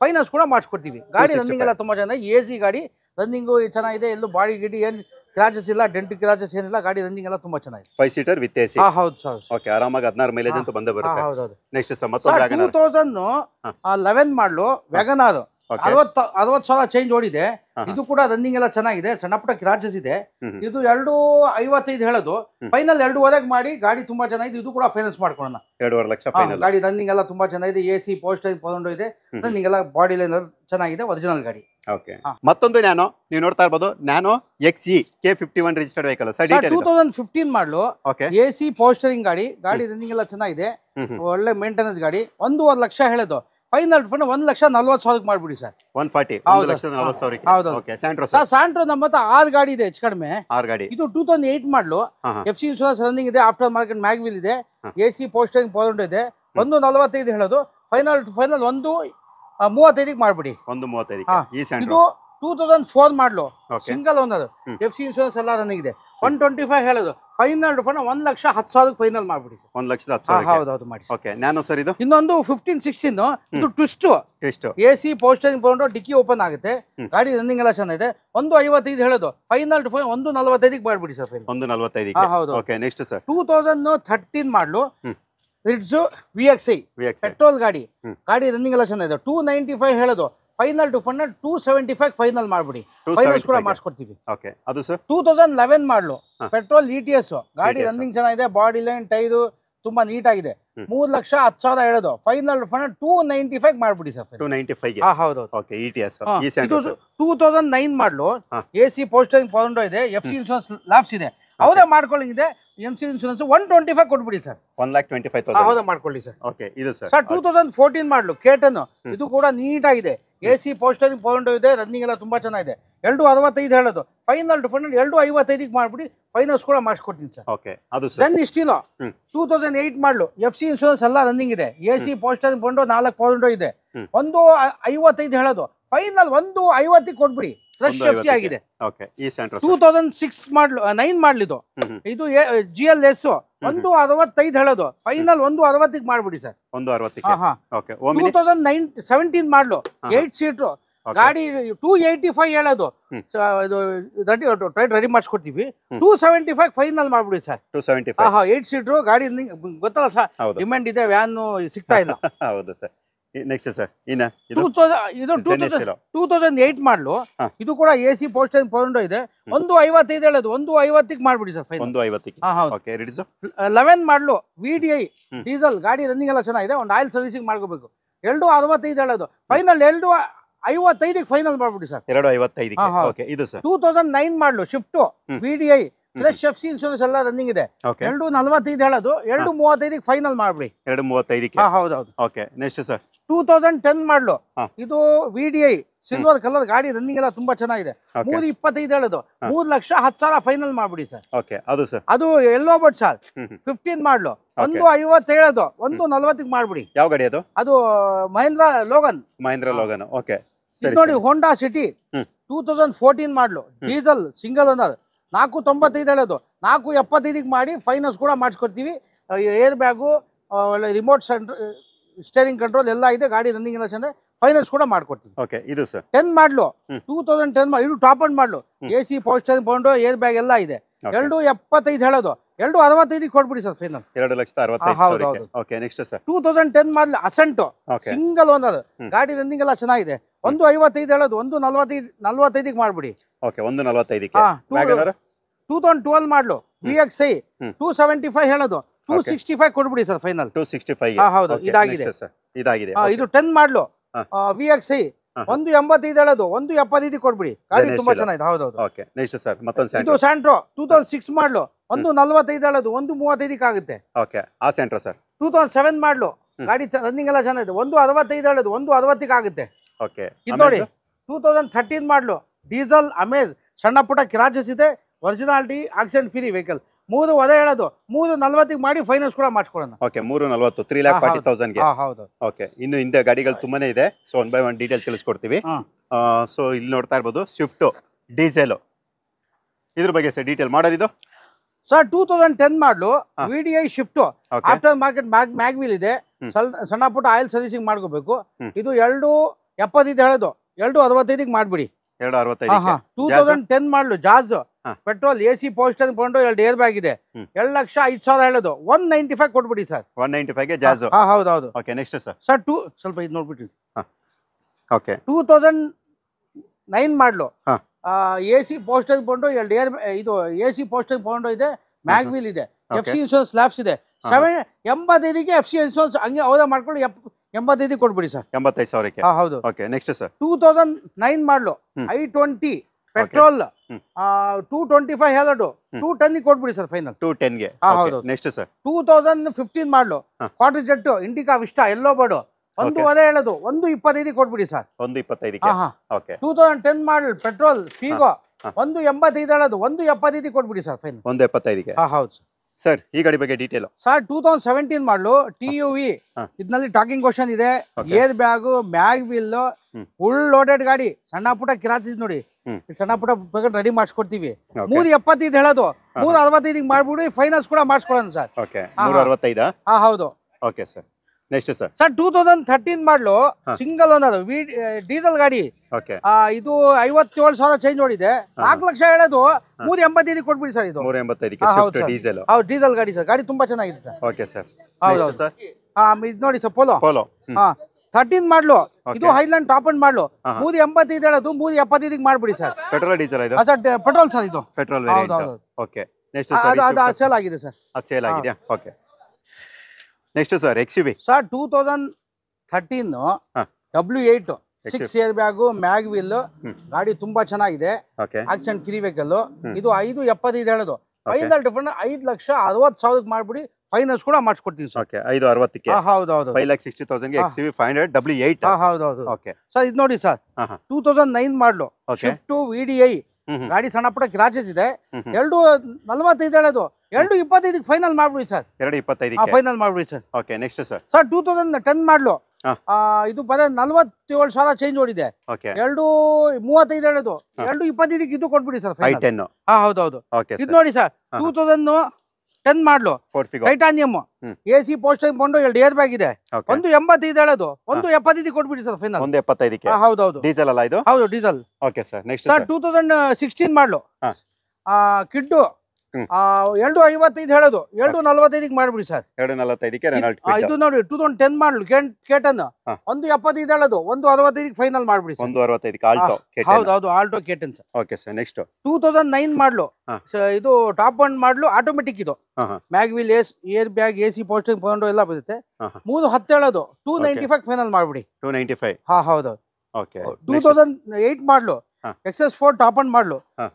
ಫೈನಾನ್ಸ್ ಕೂಡ ಮಾಡಿಸ್ಕೊಡ್ತೀವಿ. ಗಾಡಿ ರನ್ನಿಂಗ್ ಎಲ್ಲ ತುಂಬಾ ಚೆನ್ನಾಗಿದೆ, AC ಗಾಡಿ ರನ್ನಿಂಗು ಚೆನ್ನಾಗಿದೆ, ಎಲ್ಲೂ ಬಾಡಿ ಗಿಡಿ ಏನು ಕ್ರಾಚಸ್ ಇಲ್ಲ, ಡೆಂಟು ಕ್ರಾಚಸ್ ಏನಿಲ್ಲ, ಗಾಡಿ ರನ್ನಿಂಗ್ ಎಲ್ಲ ತುಂಬಾ ಚೆನ್ನಾಗಿದೆ. 5 ಸೀಟರ್ ವಿತ್ AC. ಹೌದು ಸರ್. ಓಕೆ, ಆರಾಮಾಗಿ 16 ಮೈಲೇಜ್ ಅಂತ ಬಂದೇ ಬರುತ್ತೆ. ಹೌದೌದು. ನೆಕ್ಸ್ಟ್ ಸರ್ ಮತ್ತೊಂದು ವ್ಯಾಗನರ್ 2011 ಮಾಡಲು, ವ್ಯಾಗನರ್ 60,000 ಚೇಂಜ್ ಓಡಿದೆ. ಇದು ಕೂಡ ರನ್ನಿಂಗ್ ಎಲ್ಲ ಚೆನ್ನಾಗಿದೆ, ಸಣ್ಣ ಪುಟ್ಟ ಕ್ರಾಚಸ್ ಇದೆ. ಇದು 2.55 ಹೇಳೋದು. ಫೈನಲ್ 2.5 ಮಾಡಿ, ಗಾಡಿ ತುಂಬಾ ಚೆನ್ನಾಗಿದೆ, ಇದು ಕೂಡ ಫೈನಾನ್ಸ್ ಮಾಡ್ಕೊಳ್ಳೋಣ. 2.5 ಲಕ್ಷ ಫೈನಲ್. ಗಾಡಿ ರನ್ನಿಂಗ್ ಎಲ್ಲ ತುಂಬಾ ಚೆನ್ನಾಗಿದೆ, AC ಪೋಸ್ಟರಿಂಗ್ ಪೌಂಡು ಇದೆ, ರನ್ನಿಂಗ್ ಎಲ್ಲ ಬಾಡಿ ಲೈನ್ ಚೆನ್ನಾಗಿದೆ, ಒರಿಜಿನಲ್ ಗಾಡಿ. ಓಕೆ, ಮತ್ತೊಂದು ನ್ಯಾನೋ ನೀವು ನೋಡ್ತಾ ಇರಬಹುದು, nano XE K51 registered vehicle. 2015 ಮಾಡಲು, AC ಪೋಸ್ಟರಿಂಗ್ ಗಾಡಿ, ಗಾಡಿ ರನ್ನಿಂಗ್ ಎಲ್ಲ ಚೆನ್ನಾಗಿದೆ, ಒಳ್ಳೆ ಮೇಂಟೆನೆನ್ಸ್ ಗಾಡಿ. 1.5 ಲಕ್ಷ ಹೇಳೋದು. ಫೈನಲ್ ಫಂಡ್ 1,40,000 ಮಾಡ್ಬಿಡಿ ಸರ್. 140. 1,40,000. ಸ್ಯಾಂಟ್ರೋ ನಮ್ಮ ಹತ್ರ 6 ಗಾಡಿ ಇದೆ, ಹೆಚ್ಚು ಕಡಿಮೆ 6 ಗಾಡಿ. ಇದು 2008 ಮಾಡಲು, FC ಇನ್ಶೂರೆನ್ಸ್ ರನ್ನಿಂಗ್ ಇದೆ, ಆಫ್ಟರ್ ಮಾರ್ಕೆಟ್ ಮ್ಯಾಗ್ವಿಲ್ ಇದೆ, AC ಪೋಸ್ಟರಿಂಗ್ ಪೌಂಡ್ ಇದೆ. 1.45 ಹೇಳೋದು. ಫೈನಲ್ 1.35 ಮಾಡ್ಬಿಡಿ. 1.35. ಇದು 2004 ಮಾಡಲು, ಸಿಂಗಲ್ ಓನರ್, FC ಇನ್ಶೂರೆನ್ಸ್ ಎಲ್ಲ ರನ್ನಿಂಗ್ ಇದೆ. 125 ಹೇಳೋದು. ಫೈನಲ್ ಫಂಡ್ 1,10,000 ಫೈನಲ್ ಮಾಡ್ಬಿಡಿ ಸರ್. 1,10,000. ಹೌದೌದು ಮಾಡಿ. ಓಕೆ, ನ್ಯಾನೋ ಸರ್ ಇದು. ಇನ್ನೊಂದು 15-16 ಇದು ಟ್ವಿಸ್ಟ್, AC ಪೋಸ್ಟರಿಂಗ್ ಪೌಂಡು, ಡಿಕ್ಕಿ ಓಪನ್ ಆಗುತ್ತೆ, ಗಾಡಿ ರನ್ನಿಂಗ್ ಎಲ್ಲ ಚೆನ್ನಾಗಿದೆ. 1.55 ಹೇಳೋದು. ಫೈನಲ್ 1.45 ಮಾಡ್ಬಿಡಿ ಸರ್. 1.45. ಹೌದು. ಓಕೆ, ನೆಕ್ಸ್ಟ್ ಸರ್ 2013 ಮಾಡಲು, ರಿಟ್ಸು VXI ಪೆಟ್ರೋಲ್ ಗಾಡಿ, ಗಾಡಿ ರನ್ನಿಂಗ್ ಎಲ್ಲ ಚೆನ್ನಾಗಿದೆ. 295 ಹೇಳೋದು. ಫೈನಲ್ ಟು ಫೈನಲ್ 275 ಫೈನಲ್ ಮಾಡ್ಬಿಡಿ, ಫೈನಾನ್ಸ್ ಕೂಡ ಮಾಡಿಸ್ಕೊಡ್ತೀವಿ. ಓಕೆ ಅದು ಸರ್ 2011 ಮಾಡಲು ಪೆಟ್ರೋಲ್ ETS, ಗಾಡಿ ರನ್ನಿಂಗ್ ಚೆನ್ನಾಗಿದೆ, ಬಾಡಿ ಲೈನ್ ಟೈರು ತುಂಬಾ ನೀಟ್ ಆಗಿದೆ. 3,10,000 ಹೇಳೋದು, ಫೈನಲ್ 295 ಮಾಡ್ಬಿಡಿ ಸರ್. 295 ಹೌದು. ಓಕೆ ETS 2009 ಮಾಡಲು AC ಪೋಸ್ಟರಿಂಗ್ ಪೌಂಡ್ ಇದೆ, FC ಇನ್ಶೂರೆನ್ಸ್ ಲ್ಯಾಬ್ಸ್ ಇದೆ, ಹೌದಾ ಮಾಡ್ಕೊಳ್ಳಿದೆ. MC ಇನ್ಶೂರೆನ್ಸ್ 125 ಕೊಟ್ಬಿಡಿ ಸರ್. 1,25,000 ಹೌದಾ ಮಾಡ್ಕೊಳ್ಳಿ ಸರ್. ಓಕೆ ಇದು ಸರ್ 2014 ಮಾಡಲು ಕೇಟನ್, ಇದು ಕೂಡ ನೀಟ್ ಆಗಿದೆ, AC ಪೋಸ್ಟರಿಂಗ್ ಪೌಂಡ್ ಇದೆ, ರನ್ನಿಂಗ್ ಎಲ್ಲ ತುಂಬಾ ಚೆನ್ನಾಗಿದೆ. 265 ಹೇಳೋದು, ಫೈನಲ್ ಟು ಫೈನಲ್ 255 ಮಾಡ್ಬಿಡಿ, ಫೈನಾನ್ಸ್ ಕೂಡ ಮಾಡಿಸ್ಕೊಡ್ತೀನಿ ಸರ್. ಓಕೆ ಅದು ಸನ್ ಇಸ್ಟಿಲೋ 2008 ಮಾಡಲು, FC ಇನ್ಶೂರೆನ್ಸ್ ಎಲ್ಲ ರನ್ನಿಂಗ್ ಇದೆ, AC ಪೋಸ್ಟರಿಂಗ್ ಪೌಂಡ್ 4 ಪೌಂಡ್ ಇದೆ, 155 ಹೇಳೋದು, ಫೈನಲ್ 150 ಕೊಟ್ಬಿಡಿ, ಫ್ರೆಶ್ FC ಆಗಿದೆ. ಓಕೆ ಈ ಸೆಂಟ್ರ್ 2006 ಮಾಡಲು 9 ಮಾಡಲಿದ್ದು, ಇದು GLS 165 ಹೇಳೋದು, ಫೈನಲ್ 160 ಮಾಡ್ಬಿಡಿ ಸರ್. 160 ಓಕೆ 2017 ಮಾಡಲು 8 ಸೀಟರ್ ಗಾಡಿ 285 ಹೇಳೋದು, ರೆಡಿ ಮಾಡಿಸ್ಕೊಡ್ತೀವಿ. 275 ಫೈನಲ್ ಮಾಡ್ಬಿಡಿ ಸರ್. 275 8 ಸೀಟರ್ ಗಾಡಿ ಗೊತ್ತಲ್ಲ ಸರ್, ಡಿಮ್ಯಾಂಡ್ ಇದೆ, ವ್ಯಾನ್ ಸಿಗ್ತಾ ಇಲ್ಲ. ಹೌದು ಸರ್. ನೆಕ್ಸ್ಟ್ ಸರ್ ಇದು 2008 ಮಾಡಲು, ಇದು ಕೂಡ AC ಪೋಸ್ಟರಿಂಗ್ ಪೌಂಡ್ ಇದೆ, 155 ಹೇಳೋದು, 150 ಮಾಡ್ಬಿಡಿ ಸರ್. 150 11 ಮಾಡಲು VDI ಡೀಸೆಲ್ ಗಾಡಿ ರನ್ನಿಂಗ್ ಎಲ್ಲ ಚೆನ್ನಾಗಿದೆ, ಒಂದು ಆಯಿಲ್ ಸರ್ವಿಸಿಂಗ್ ಮಾಡ್ಕೋಬೇಕು, 265 ಹೇಳೋದು, ಫೈನಲ್ 255 ಫೈನಲ್ ಮಾಡ್ಬಿಡಿ ಸರ್. 255 ಓಕೆ ಇದು ಸರ್ 2009 ಮಾಡಲು shift VDI fresh FC insurance ಎಲ್ಲ ರನ್ನಿಂಗ್ ಇದೆ, 245 ಹೇಳೋದು, 235 ಫೈನಲ್ ಮಾಡ್ಬಿಡಿ. 235 ಹೌದೌದು. ಓಕೆ ನೆಕ್ಸ್ಟ್ ಸರ್ 2010 ಮಾಡಲು, ಇದು VDI ಸಿಲ್ವರ್ ಕಲರ್ ಗಾಡಿ ರನ್ನಿಂಗ್ ಎಲ್ಲ ತುಂಬಾ ಚೆನ್ನಾಗಿದೆ, 325 ಹೇಳೋದು, 3,10,000 ಫೈನಲ್ ಮಾಡ್ಬಿಡಿ ಸರ್. ಓಕೆ ಅದು ಸರ್ ಅದು ಎಲ್ಲೋ ಬಟ್ ಸರ್ 15 ಮಾಡಲು, 150 ಹೇಳೋದು, 140 ಮಾಡ್ಬಿಡಿ. ಯಾವ ಗಾಡಿ ಅದು? ಅದು ಮಹೇಂದ್ರ ಲೋಗನ್. ಓಕೆ ನೋಡಿ, ಹೋಂಡಾ ಸಿಟಿ 2014 ಮಾಡಲು, ಡೀಸೆಲ್ ಸಿಂಗಲ್ ಓನರ್, 495 ಹೇಳೋದು, 475 ಮಾಡಿ, ಫೈನಾನ್ಸ್ ಕೂಡ ಮಾಡಿಸ್ಕೊಡ್ತೀವಿ. Air bag, remote steering control ಎಲ್ಲ ಇದೆ, ಗಾಡಿ ರನ್ನಿಂಗ್ ಎಲ್ಲ ಚೆನ್ನಾಗಿದೆ, ಫೈನಾನ್ಸ್ ಕೂಡ ಮಾಡ್ಕೊಡ್ತೀವಿ. ಓಕೆ ಇದು ಸರ್ 10 ಮಾಡಲು 2010 ಇದು ಟಾಪ್ ಅಂಡ್ ಮಾಡಲು, AC ಪೋಸ್ಟರಿಂಗ್ ಪೌಂಡ್ ಏರ್ ಬ್ಯಾಗ್ ಎಲ್ಲ ಇದೆ, 275 ಹೇಳೋದು, 265 ಕೊಟ್ಬಿಡಿ sir final. 2,65,000 okay next sir 2010 ಮಾಡಲು ಅಸೆಂಟೋ ಸಿಂಗಲ್ ಓನರ್, ಗಾಡಿ ರನ್ನಿಂಗ್ ಎಲ್ಲ ಚೆನ್ನಾಗಿದೆ, 155 ಹೇಳೋದು, 145 ಮಾಡ್ಬಿಡಿ. ಓಕೆ 145 2012 ಮಾಡಲು VXI 275 ಹೇಳೋದು, 265 ಕೊಟ್ಬಿಡಿ ಸರ್ ಫೈನಲ್. 265 ಹೌದು ಇದಾಗಿದೆ. ಇದು 10 ಮಾಡಲು VXI 185 ಹೇಳೋದು, 175 ಕೊಟ್ಬಿಡಿ, ಗಾಡಿ ತುಂಬಾ ಚೆನ್ನಾಗಿದೆ. ಹೌದೌದು. ಓಕೆ ನೆಕ್ಸ್ಟ್ ಸರ್ ಮತ್ತೊಂದು ಇದು ಸ್ಯಾಂಟ್ರೋ 2006 ಮಾಡಲು, 145 ಹೇಳೋದು, 135 ಆಗುತ್ತೆ. ಓಕೆ ಆ ಸ್ಯಾಂಟ್ರೋ ಸರ್ 2007 ಮಾಡಲು, ಗಾಡಿ ರನ್ನಿಂಗ್ ಎಲ್ಲ ಚೆನ್ನಾಗಿದೆ, 165 ಹೇಳೋದು, 160 ಆಗುತ್ತೆ. ಓಕೆ ಇದು ನೋಡಿ 2013 ಮಾಡಲು, ಡೀಸೆಲ್ ಅಮೇಜ್, ಸಣ್ಣ ಪುಟ್ಟ ಕ್ರಾಚಸ್ ಇದೆ, ಒರಿಜಿನಾಲಿಟಿ, ಆಕ್ಸಿಡೆಂಟ್ ಫ್ರೀ ವೆಹಿಕಲ್, 3 ಹೇಳೋದು, 340 ಮಾಡಿ, ಫೈನಾನ್ಸ್ ಕೂಡ ಮಾಡಿಸ್ಕೊಡೋಣ. ಓಕೆ 340 3,40,000 ಗೆ. ಹೌದು. ಓಕೆ ಇನ್ನು ಹಿಂದೆ ಗಾಡಿಗಳು ತುಂಬಾನೇ ಇದೆ, ಸೊ 1 ಬೈ 1 ಡೀಟೇಲ್ ತಿಳಿಸ್ಕೊಡ್ತೀವಿ. ಸೊ ಇಲ್ಲಿ ನೋಡ್ತಾ ಇರ್ಬೋದು ಸ್ವಿಫ್ಟ್ ಡೀಸೆಲ್, ಇದ್ರ ಬಗ್ಗೆ ಸರ್ ಡೀಟೇಲ್ ಮಾಡಲ್ ಇದು ಸರ್. 2010 ಮಾಡಲು VDI shift, after market mag wheel ಇದೆ, ಸಣ್ಣ ಪುಟ್ಟ ಆಯಿಲ್ ಸರ್ವಿಸಿಂಗ್ ಮಾಡ್ಕೋಬೇಕು. ಇದು 275 ಹೇಳೋದು, 265 ಮಾಡ್ಬಿಡಿ. 2010 ಮಾಡಲು ಜಾಜ್ ಪೆಟ್ರೋಲ್ AC ಪೋಸ್ಟರಿಂಗ್ ಪೌಂಡ್, 2 ಏರ್ ಬ್ಯಾಗ್ ಇದೆ, 2,05,000 ಹೇಳೋದು, 195 ಕೊಟ್ಬಿಡಿ ಸರ್. 195 ಗೆ ಜಾಜ್. ಹೌದೌದು. ಓಕೆ ನೆಕ್ಸ್ಟ್ ಸರ್ ಸ್ವಲ್ಪ ಇದು ನೋಡ್ಬಿಟ್ಟು. ಓಕೆ 2009 ಮಾಡಲು AC ಪೋಸ್ಟರಿಂಗ್ ಪೌಂಡ್, 2 ಏರ್, ಇದು AC ಪೋಸ್ಟರಿಂಗ್ ಪೌಂಡ್ ಇದೆ, ಮ್ಯಾಗ್ವೀಲ್ ಇದೆ, FC ಇನ್ಶೂರೆನ್ಸ್ ಲ್ಯಾಬ್ಸ್ ಇದೆ, 85 FC ಇನ್ಶೂರೆನ್ಸ್ ಹಂಗೆ ಹೌದಾ ಮಾಡ್ಕೊಳ್ಳಿ, 85 ಕೊಟ್ಬಿಡಿ ಸರ್. 85,000 ಹೌದು. ಓಕೆ ನೆಕ್ಸ್ಟ್ ಸರ್ 2009 ಮಾಡಲು I20 ಪೆಟ್ರೋಲ್ 225 ಹೇಳೋದು, 210 ಕೊಟ್ಬಿಡಿ ಸರ್ ಫೈನಲ್. 210 ಗೆ. ಹೌದು. ನೆಕ್ಸ್ಟ್ ಸರ್ 2015 ಮಾಡಲು ಕ್ವಾರ್ಟರ್ ಜೆಟ್ ಇಂಡಿಕಾ ವಿಸ್ಟಾ ಎಲ್ಲೋ ಬರ್ಡ್, 1 ಹೇಳೋದು, 125 ಕೊಟ್ಬಿಡಿ ಸರ್. 125 ಗೆ. ಓಕೆ 2010 ಮಾಡಲ್ ಪೆಟ್ರೋಲ್ ಫೀಗೋ, 185 ಹೇಳೋದು, 175 ಕೊಟ್ಬಿಡಿ ಸರ್ ಫೈನಲ್. 175 ಗೆ. ಹೌದು ಸರ್ ಈ ಗಾಡಿ ಬಗ್ಗೆ ಡೀಟೇಲ್ ಸರ್. 2017 ಮಾಡಲು TUV, ಇದರಲ್ಲಿ ಟಾಕಿಂಗ್ ಕ್ವಶನ್ ಇದೆ, air bag, mag wheel, full loaded ಗಾಡಿ, ಸಣ್ಣ ಪುಟ್ಟ ಕಿರಾಚಿಸ್ ನೋಡಿ, ಸಣ್ಣ ಪುಟ್ಟ ರೆಡಿ ಮಾಡಿಸ್ಕೊಡ್ತೀವಿ. 375 ಹೇಳೋದು, 365 ಮಾಡ್ಬಿಡಿ, ಫೈನಾನ್ಸ್ ಕೂಡ ಮಾಡಿಸ್ಕೊಡೋಣ ಸರ್. ಓಕೆ 365. ಹೌದು. ಓಕೆ ಸರ್ ನೆಕ್ಸ್ಟ್ ಸರ್ 2013 ಮಾಡಲು ಸಿಂಗಲ್ ಓನರ್ ಡೀಸೆಲ್ ಗಾಡಿ, ಇದು 57,000 ಚೇಂಜ್ ನೋಡಿದೆ, 4 ಲಕ್ಷ ಹೇಳೋದು, 385 ಕೊಟ್ಬಿಡಿ ಸರ್. ಇದು 385 ಡೀಸೆಲ್. ಹೌದು ಡೀಸೆಲ್ ಗಾಡಿ ಸರ್, ಗಾಡಿ ತುಂಬಾ ಚೆನ್ನಾಗಿದೆ ಸರ್. Okay sir. ಹೌದು ಇದು ನೋಡಿ ಸರ್, ಪೋಲೋ 13 ಮಾಡಲು Okay. ಇದು ಹೈಲ್ಯಾಂಡ್ ಟಾಪ್ ಅಂಡ್ ಮಾಡಲು ಹಾ. 385 ಹೇಳೋದು 375 ಮಾಡ್ಬಿಡಿ ಸರ್. ಪೆಟ್ರೋಲ್ ಡೀಸೆಲ್ ಇದು ಸರ್ ಪೆಟ್ರೋಲ್ ಸರ್ ಇದು. ಪೆಟ್ರೋಲ್ ಹೌದು ವೇರಿಯಂಟ್ ಹೌದು. ಓಕೆ ನೆಕ್ಸ್ಟ್ ಅದು ಸೇಲ್ ಆಗಿದೆ ಸರ್. ಅದು ಸೇಲ್ ಆಗಿದೆಯಾ okay next sir XUV sir 2013 ಹಾ. W8 6 air bag mag wheel ಗಾಡಿ ತುಂಬಾ ಚೆನ್ನಾಗಿದೆ. Okay accident free vehicle. ಇದು 575 ಹೇಳೋದು. ಫೈನಲ್ ಡಿಫರೆಂಟ್ 5,60,000 ಮಾಡ್ಬಿಡಿ. ಫೈನಾನ್ಸ್ ಕೂಡ ಮಾಡಿಸ್ಕೊಡ್ತೀನಿ ಸರ್. ಓಕೆ 560ಕ್ಕೆ ಹೌದು ಹೌದು 5,60,000 ಗೆ XUV 500 W8 ಹೌದು ಹೌದು. ಓಕೆ ಸರ್ ಇದು ನೋಡಿ ಸರ್ 2009 ಮಾಡಲು ಓಕೆ ಸ್ವಿಫ್ಟ್ VDI ಗಾಡಿ ಸಣ್ಣ ಪುಟ್ಟ ಕ್ರಾಚಸ್ ಇದೆ. 245 ಹೇಳೋದು 225 ಫೈನಲ್ ಮಾಡ್ಬಿಡಿ ಸರ್. 225ಕ್ಕೆ ಫೈನಲ್ ಮಾಡ್ಬಿಡಿ sir. Okay next sir sir 2010 ಮಾಡಲು ಹಾ. ಇದು ಬರೀ 47,000 ಚೇಂಜ್ ಓಡಿದೆ. ಓಕೆ 235 ಹೇಳೋದು 225 ಇದು ಕೊಟ್ಬಿಡಿ ಸರ್ ಫೈನಲ್. 510 ಹೌದು ಹೌದು. ಓಕೆ ಇದು ನೋಡಿ ಸರ್ 2010 ಮಾಡಲು Ford Figo titanium AC post ಕೊಂಡು 2 ಏರ್ ಬ್ಯಾಗ್ ಇದೆ. ಓಕೆ 185 ಹೇಳೋದು 175 ಕೊಟ್ಬಿಡಿ ಸರ್ ಫೈನಲ್. 175ಕ್ಕೆ ಹೌದು ಹೌದು ಡೀಸೆಲ್ ಅಲ್ಲ ಇದು ಹೌದು diesel. Okay sir next sir 2016 ಮಾಡಲು ಹಾ. ಕಿಡ್ಡು 255 ಹೇಳೋದು 245 ಮಾಡ್ಬಿಡಿ ಸರ್. 245ಕ್ಕೆ ರೆನಾಲ್ಟ್ ಇದು ನೋಡಿ 2010 ಮಾಡಲು ಕೇಟನ್ ಹಾ. 175 ಹೇಳೋದು 165 ಫೈನಲ್ ಮಾಡ್ಬಿಡಿ ಸರ್. 165ಕ್ಕೆ ಆಲ್ಟೋ ಹೌದು ಹೌದು Alto K ten sir. Okay sir next 2009 ಮಾಡಲು ಹಾ. ಇದು ಟಾಪ್ ಅಂಡ್ ಮಾಡಲು ಆಟೋಮೆಟಿಕ್ ಇದು. ಹಾ ಹಾ mag wheel air bag AC posting pound ಎಲ್ಲ ಬರುತ್ತೆ. ಹಾ, ಹಾ. 310 ಹೇಳೋದು 295 ಫೈನಲ್ ಮಾಡ್ಬಿಡಿ. 295 ಹೌದು. ಓಕೆ 2008 ಮಾಡಲು ಹಾ. XS4 ಟಾಪ್ ಅಂಡ್ ಮಾಡಲು ಹಾ.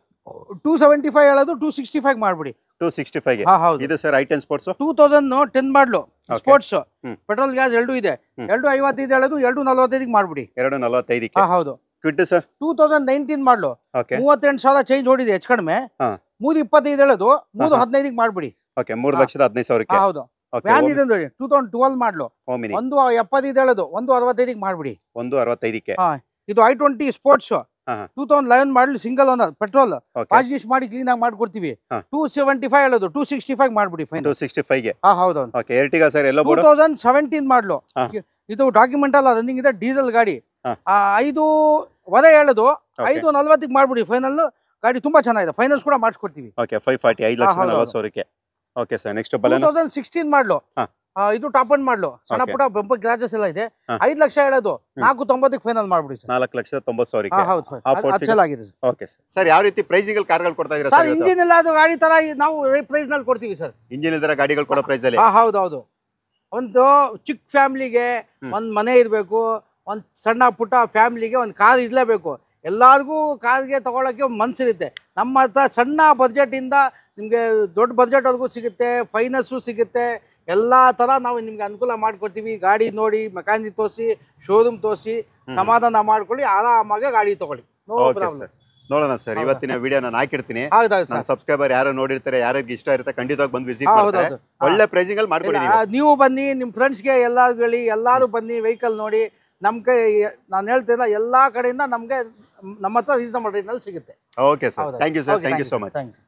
275 ಹೇಳೋದು 265 ಮಾಡ್ಬಿಡಿ. 265ಗೆ ಹೌದು. ಇದು ಸರ್ I10 ಸ್ಪೋರ್ಟ್ಸ್ 2010 ಮಾಡಲು Okay. ಸ್ಪೋರ್ಟ್ಸ್ ಹ್ಮ್. ಪೆಟ್ರೋಲ್ ಗ್ಯಾಸ್ 2 ಇದೆ. 255 ಹೇಳೋದು 245 ಮಾಡ್ಬಿಡಿ. 245ಕ್ಕೆ ಹೌದು. ಕ್ವಿಡ್ ಸರ್ 2019 ಮಾಡಲು ಓಕೆ 38,000 ಚೇಂಜ್ ಓಡಿದೆ ಹೆಚ್ಚು ಕಡಿಮೆ. ಹಾ. 325 ಹೇಳೋದು 315 ಮಾಡ್ಬಿಡಿ. ಓಕೆ 3,15,000ಕ್ಕೆ ಹೌದು. ಓಕೆ ವ್ಯಾನ್ ಇದೆ ನೋಡಿ 2012 ಮಾಡಲು ಓಮಿನಿ 175 ಹೇಳೋದು 165 ಮಾಡ್ಬಿಡಿ. 165ಕ್ಕೆ ಇದು I20 ಸ್ಪೋರ್ಟ್ಸ್ ಹಾ 2011 model single owner petrol okay wash ಗೀಶ್ ಮಾಡಿ ಕ್ಲೀನ್ ಆಗಿ ಮಾಡ್ಕೊಡ್ತೀವಿ. ಹಾ. 275 ಹೇಳೋದು 265 ಮಾಡ್ಬಿಡಿ ಫೈನಲ್. 265ಗೆ ಹೌದು. ಓಕೆ ಎರ್ಟಿಗಾ ಸರ್ ಎಲ್ಲ ಬೋರ್ಡ್ 2017 ಮಾಡಲು ಹಾ. ಇದು ಡಾಕ್ಯುಮೆಂಟ್ ಅಲ್ಲ ರನ್ನಿಂಗ್ ಇದೆ ಡೀಸೆಲ್ ಗಾಡಿ. ಹಾ. 5 ಹೇಳೋದು Okay. 540 ಮಾಡ್ಬಿಡಿ ಫೈನಲ್. ಗಾಡಿ ತುಂಬಾ ಚೆನ್ನಾಗಿದೆ ಫೈನಾನ್ಸ್ ಕೂಡ ಮಾಡಿಸ್ಕೊಡ್ತೀವಿ. ಓಕೆ 540 5,40,000ಕ್ಕೆ ಓಕೆ ಸರ್ ನೆಕ್ಸ್ಟ್ ಬಲನೋ 2016 ಮಾಡಲು ಹಾ. ಇದು ಟಾಪ್ ಅಂಡ್ ಮಾಡಲು ಸಣ್ಣ Okay. ಪುಟ್ಟ ಬಂಪರ್ ಗ್ರಾಜಸ್ ಎಲ್ಲ ಇದೆ. ಹಾ. 5 ಲಕ್ಷ ಹೇಳೋದು 490 ಫೈನಲ್ ಮಾಡ್ಬಿಡಿ ಸರ್. 4,90,000ಕ್ಕೆ ಹೌದು ಆ Ford ಅದು ಸೇಲ್ ಆಗಿದೆ ಸರ್. ಓಕೆ ಸರ್ ಯಾವ ರೀತಿ ಪ್ರೈಸಿಂಗ್ ಕಾರ್ಗಳು ಕೊಡ್ತಾ ಇದ್ದೀರಾ ಸರ್ ಸರ್ ಇಂಜಿನ್ ಎಲ್ಲ ಅದು ಗಾಡಿ ತರ ನಾವು ಪ್ರೈಸ್ ನಲ್ಲಿ ಕೊಡ್ತೀವಿ ಸರ್. ಇಂಜಿನ್ ಇಲ್ದರ ಗಾಡಿಗಳು ಕೊಡೋ ಪ್ರೈಸ್ ಅಲ್ಲಿ ಹೌದು ಹೌದು. ಒಂದು ಚಿಕ್ಕ ಫ್ಯಾಮಿಲಿಗೆ ಒಂದು ಮನೆ ಇರಬೇಕು. ಒಂದು ಸಣ್ಣ ಪುಟ್ಟ ಫ್ಯಾಮಿಲಿಗೆ ಒಂದು ಕಾರ್ ಇರಲೇಬೇಕು. ಎಲ್ಲರಿಗೂ ಕಾರ್ಗೆ ತಗೊಳ್ಳೋಕ್ಕೆ ಮನಸ್ಸಿರುತ್ತೆ. ನಮ್ಮ ಹತ್ರ ಸಣ್ಣ ಬಜೆಟಿಂದ ನಿಮಗೆ ದೊಡ್ಡ ಬಜೆಟ್ವರೆಗೂ ಸಿಗುತ್ತೆ. ಫೈನಾನ್ಸು ಸಿಗುತ್ತೆ. ಎಲ್ಲ ಥರ ನಾವು ನಿಮ್ಗೆ ಅನುಕೂಲ ಮಾಡಿಕೊಡ್ತೀವಿ. ಗಾಡಿ ನೋಡಿ ಮೆಕ್ಯಾನಿಕ್ ತೋರಿಸಿ ಶೋರೂಮ್ ತೋರಿಸಿ ಸಮಾಧಾನ ಮಾಡ್ಕೊಳ್ಳಿ ಆರಾಮಾಗಿ ಗಾಡಿ ತಗೊಳ್ಳಿ. No okay problem. ಸರ್ ನೋಡೋಣ ಸರ್ ಇವತ್ತಿನ ವಿಡಿಯೋ ನಾನು ಹಾಕಿರ್ತೀನಿ. ಹೌದೌದು ನನ್ನ ಸರ್. ಸಬ್ಸ್ಕ್ರೈಬರ್ ಯಾರು ನೋಡಿರ್ತಾರೆ ಯಾರಿಗೆ ಇಷ್ಟ ಇರುತ್ತೆ ಖಂಡಿತವಾಗಿ ಬಂದು ವಿಸಿಟ್ ಹೌದೌದು. ಮಾಡ್ತಾರೆ. ಒಳ್ಳೆ ಪ್ರೈಸಿಂಗ್ ಅಲ್ಲಿ ಮಾಡ್ಕೊಡಿ ನೀವು. ನೀವು ಬನ್ನಿ ನಿಮ್ಮ ಫ್ರೆಂಡ್ಸ್ಗೆ ಎಲ್ಲರಿಗೂ ಹೇಳಿ ಎಲ್ಲರೂ ಬನ್ನಿ ವೆಹಿಕಲ್ ನೋಡಿ. ನಮ್ಗೆ ನಾನು ಹೇಳ್ತಿಲ್ಲ ಎಲ್ಲ ಕಡೆಯಿಂದ ನಮಗೆ ನಮ್ಮ ಹತ್ರ ರೀಸನಬಲ್ ರೇಟ್ನಲ್ಲಿ ಸಿಗುತ್ತೆ. Okay sir thank you sir thank you so much. Thanks.